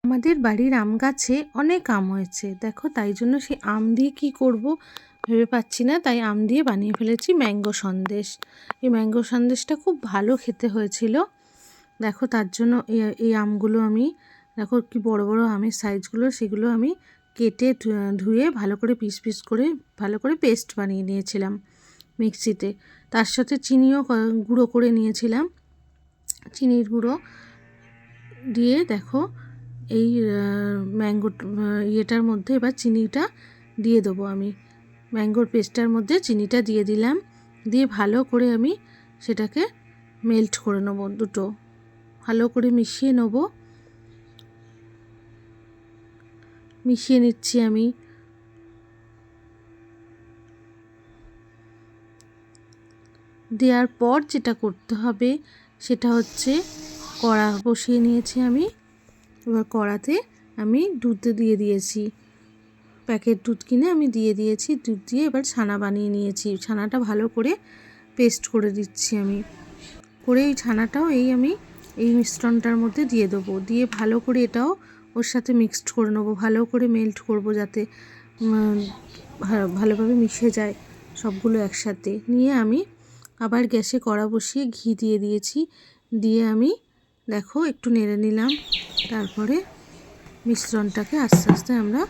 আমাদের বাড়ির আম গাছে অনেক আম হয়েছে দেখো, তাই জন্য সেই আম দিয়ে কি করব ভেবে পাচ্ছি না, তাই আম দিয়ে বানিয়ে ফেলেছি ম্যাঙ্গো সন্দেশ। এই ম্যাঙ্গো সন্দেশটা খুব ভালো খেতে হয়েছিল। দেখো, তার জন্য এই আমগুলো আমি, দেখো কি বড় বড় আমের সাইজগুলো, সেগুলো আমি কেটে ধুয়ে ভালো করে পিস পিস করে ভালো করে পেস্ট বানিয়ে নিয়েছিলাম মিক্সিতে। তার সাথে চিনিও গুঁড়ো করে নিয়েছিলাম। চিনির গুঁড়ো দিয়ে দেখো এই ম্যাঙ্গো ইয়েটার মধ্যে এবার চিনিটা দিয়ে দেবো। আমি ম্যাঙ্গোর পেস্টটার মধ্যে চিনিটা দিয়ে দিলাম, দিয়ে ভালো করে আমি সেটাকে মেল্ট করে নেবো, দুটো ভালো করে মিশিয়ে নেব। মিশিয়ে নিচ্ছি আমি। দেওয়ার পর যেটা করতে হবে সেটা হচ্ছে, কড়া বসিয়ে নিয়েছি আমি। এবার কড়াতে আমি দুধ দিয়ে দিয়েছি, প্যাকেট দুধ কিনে আমি দিয়ে দিয়েছি। দুধ দিয়ে এবার ছানা বানিয়ে নিয়েছি। ছানাটা ভালো করে পেস্ট করে দিচ্ছি আমি। করে এই ছানাটাও আমি এই মিশ্রণটার মধ্যে দিয়ে দেবো। দিয়ে ভালো করে এটাও ওর সাথে মিক্সড করে নেবো, ভালো করে মেল্ট করব যাতে ভালোভাবে মিশে যায় সবগুলো একসাথে। নিয়ে আমি আবার গ্যাসে কড়া বসিয়ে ঘি দিয়ে দিয়েছি। দিয়ে আমি দেখো একটু নেড়ে নিলাম। তারপরে মিশ্রণটাকে আস্তে আস্তে আমরা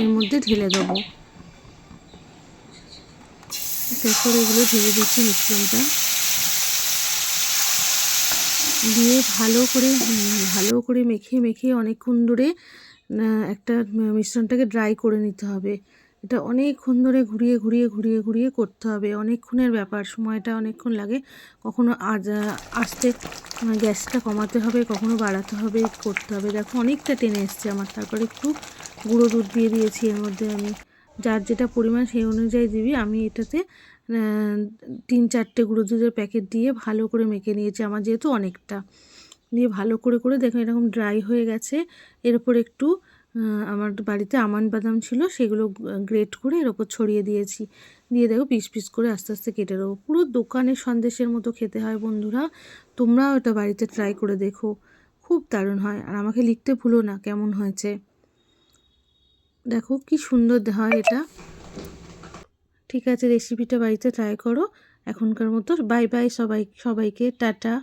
এর মধ্যে ঢেলে দেবো। দেখো, এগুলো ঢেলে দিচ্ছি মিশ্রণটা, দিয়ে ভালো করে মেখে মেখে অনেকক্ষণ ধরে একটা মিশ্রণটাকে ড্রাই করে নিতে হবে। এটা অনেকক্ষণ ধরে ঘুরিয়ে ঘুরিয়ে ঘুরিয়ে ঘুরিয়ে করতে হবে। অনেকক্ষণের ব্যাপার, সময়টা অনেকক্ষণ লাগে। কখনো আস্তে গ্যাসটা কমাতে হবে, কখনো বাড়াতে হবে, করতে হবে। দেখো অনেকটা টেনে এসছে আমার। তারপরে একটু গুঁড়ো দুধ দিয়ে দিয়েছি এর মধ্যে আমি। যার যেটা পরিমাণ সেই অনুযায়ী দিবি। আমি এটাতে 3-4টে গুঁড়ো দুধের প্যাকেট দিয়ে ভালো করে মেখে নিয়েছি, আমার যেহেতু অনেকটা। দিয়ে ভালো করে করে দেখো এরকম ড্রাই হয়ে গেছে। এর ওপর একটু আমার বাড়িতে আমন্ড বাদাম ছিল, সেগুলো গ্রেট করে এর ওপর ছড়িয়ে দিয়েছি। দিয়ে দেখো পিস পিস করে আস্তে আস্তে কেটে দেবো। পুরো দোকানের সন্দেশের মতো খেতে হয় বন্ধুরা। তোমরাও এটা বাড়িতে ট্রাই করে দেখো, খুব দারুণ হয়। আর আমাকে লিখতে ভুলো না কেমন হয়েছে। দেখো কি সুন্দর হয় এটা। ঠিক আছে, রেসিপিটা বাড়িতে ট্রাই করো। এখনকার মতো বাই বাই সবাইকে, টাটা।